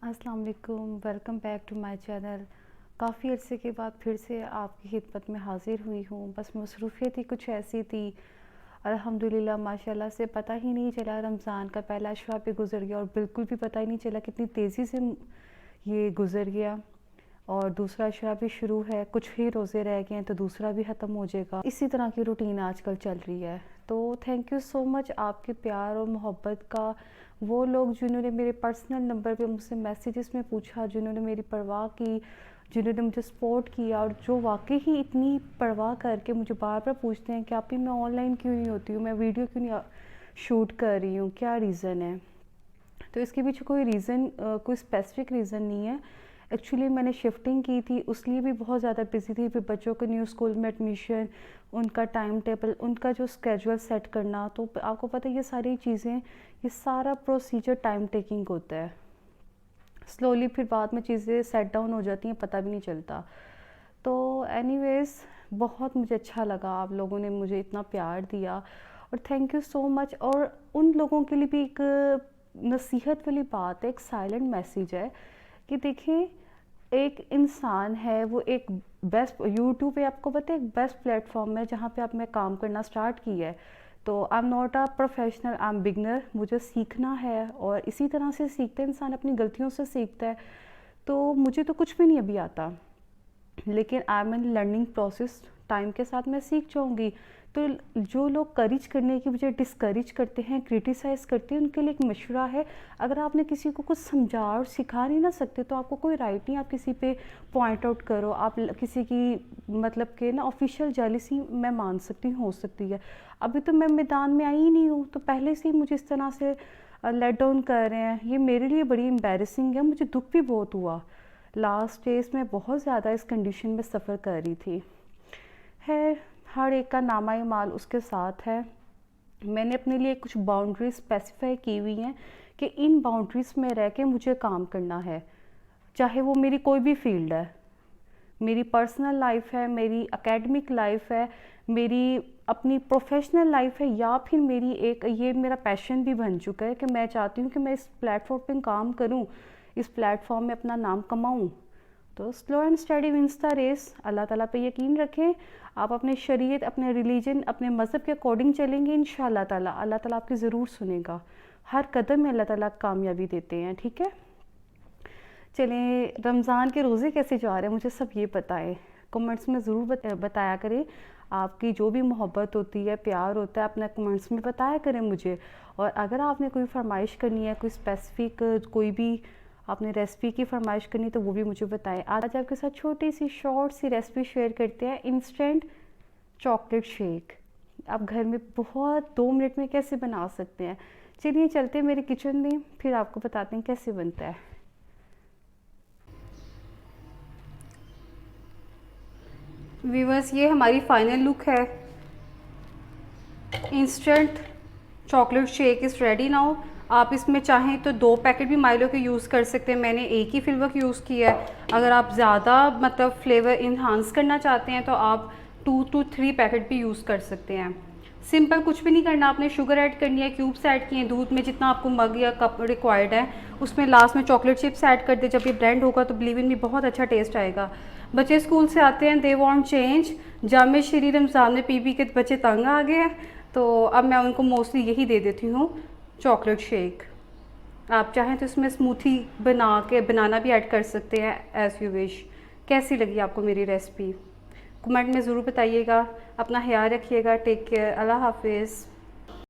अस्सलाम वालेकुम, welcome back to my channel. काफ़ी अरसे के बाद फिर से आपकी खिदमत में हाज़िर हुई हूँ। बस मसरूफ़ियत ही कुछ ऐसी थी, अल्हम्दुलिल्लाह माशाल्लाह से पता ही नहीं चला रमज़ान का पहला अशरा भी गुज़र गया और बिल्कुल भी पता ही नहीं चला कितनी तेज़ी से ये गुज़र गया। और दूसरा अशरा भी शुरू है, कुछ ही रोज़े रह गए हैं तो दूसरा भी ख़त्म हो जाएगा। इसी तरह की रूटीन आजकल चल रही है। तो थैंक यू सो मच आपके प्यार और मोहब्बत का। वो लोग जिन्होंने मेरे पर्सनल नंबर पे मुझसे मैसेजेस में पूछा, जिन्होंने मेरी परवाह की, जिन्होंने मुझे सपोर्ट किया और जो वाकई ही इतनी परवाह करके मुझे बार बार पूछते हैं कि आप ही मैं ऑनलाइन क्यों नहीं होती हूँ, मैं वीडियो क्यों नहीं शूट कर रही हूँ, क्या रीज़न है। तो इसके पीछे कोई रीज़न, कोई स्पेसिफिक रीज़न नहीं है। एक्चुअली मैंने शिफ्टिंग की थी, उसलिए भी बहुत ज़्यादा बिजी थी। फिर बच्चों को न्यू स्कूल में एडमिशन, उनका टाइम टेबल, उनका जो स्केड्यूल सेट करना, तो आपको पता है ये सारी चीज़ें, ये सारा प्रोसीजर टाइम टेकिंग होता है। स्लोली फिर बाद में चीज़ें सेट डाउन हो जाती हैं, पता भी नहीं चलता। तो एनीवेज़ बहुत मुझे अच्छा लगा, आप लोगों ने मुझे इतना प्यार दिया और थैंक यू सो मच। और उन लोगों के लिए भी एक नसीहत वाली बात है, एक साइलेंट मैसेज है कि देखें, एक इंसान है, वो एक बेस्ट यूट्यूब पे आपको पता है एक बेस्ट प्लेटफॉर्म है जहाँ पे आप मैं काम करना स्टार्ट किया है। तो I am not a professional, I am beginner. मुझे सीखना है और इसी तरह से सीखते हैं, इंसान अपनी गलतियों से सीखता है। तो मुझे तो कुछ भी नहीं अभी आता, लेकिन I am in learning process. Time के साथ मैं सीख जाऊंगी। तो जो लोग करेज करने की बजाय डिस्करेज करते हैं, क्रिटिसाइज़ करते हैं, उनके लिए एक मशवरा है, अगर आपने किसी को कुछ समझा और सिखा नहीं ना सकते तो आपको कोई राइट नहीं आप किसी पे पॉइंट आउट करो। आप किसी की मतलब के ना ऑफिशियल जेलिसी मैं मान सकती हूँ, हो सकती है। अभी तो मैं मैदान में आई ही नहीं हूँ, तो पहले से ही मुझे इस तरह से लेट डाउन कर रहे हैं, ये मेरे लिए बड़ी एम्बैरेसिंग है। मुझे दुख भी बहुत हुआ। लास्ट डेज में बहुत ज़्यादा इस कंडीशन में सफ़र कर रही थी। है, हर एक का नामा माल उसके साथ है। मैंने अपने लिए कुछ बाउंड्रीज स्पेसिफाई की हुई हैं कि इन बाउंड्रीज़ में रह के मुझे काम करना है, चाहे वो मेरी कोई भी फील्ड है। मेरी पर्सनल लाइफ है, मेरी एकेडमिक लाइफ है, मेरी अपनी प्रोफेशनल लाइफ है, या फिर मेरी एक ये मेरा पैशन भी बन चुका है कि मैं चाहती हूँ कि मैं इस प्लेटफॉर्म पे काम करूँ, इस प्लेटफॉर्म में अपना नाम कमाऊँ। तो slow and steady wins the race. अल्लाह ताला पे यकीन रखें, आप अपने शरीयत, अपने रिलीजन, अपने मज़हब के अकॉर्डिंग चलेंगे, इंशाअल्लाह ताला अल्लाह ताला आपकी ज़रूर सुनेगा। हर कदम में अल्लाह ताला कामयाबी देते हैं, ठीक है। चलें, रमज़ान के रोज़े कैसे जा रहे हैं मुझे सब ये बताएं, कमेंट्स में ज़रूर बताया करें। आपकी जो भी मोहब्बत होती है, प्यार होता है, अपना कमेंट्स में बताया करें मुझे। और अगर आपने कोई फरमाइश करनी है, कोई स्पेसिफिक कोई भी आपने रेसिपी की फरमाइश करनी, तो वो भी मुझे बताएं। आज आपके साथ छोटी सी शॉर्ट सी रेसिपी शेयर करते हैं, इंस्टेंट चॉकलेट शेक। आप घर में बहुत 2 मिनट में कैसे बना सकते हैं। चलिए चलते हैं मेरे किचन में, फिर आपको बताते हैं कैसे बनता है। व्यूवर्स, ये हमारी फाइनल लुक है। Instant chocolate shake is ready now. आप इसमें चाहें तो 2 पैकेट भी माइलो के यूज़ कर सकते हैं, मैंने एक ही फ्लेवर यूज़ किया है। अगर आप ज़्यादा मतलब फ्लेवर इन्हांस करना चाहते हैं तो आप 2 to 3 पैकेट भी यूज़ कर सकते हैं। सिंपल, कुछ भी नहीं करना, आपने शुगर ऐड करनी है, क्यूब्स ऐड किए हैं, दूध में जितना आपको मग या कप रिक्वायर्ड है, उसमें लास्ट में चॉकलेट चिप्स ऐड कर दे। जब ये ब्लेंड होगा तो बिलीव इन मी बहुत अच्छा टेस्ट आएगा। बच्चे स्कूल से आते हैं, दे वांट चेंज, जामे श्री रमज़ान में पी पी के बच्चे तंग आ गए हैं, तो अब मैं उनको मोस्टली यही दे देती हूँ, चॉकलेट शेक। आप चाहें तो इसमें स्मूथी बना के बनाना भी ऐड कर सकते हैं, एज़ यू विश। कैसी लगी आपको मेरी रेसिपी, कमेंट में ज़रूर बताइएगा। अपना ख्याल रखिएगा, टेक केयर, अल्लाह हाफिज़।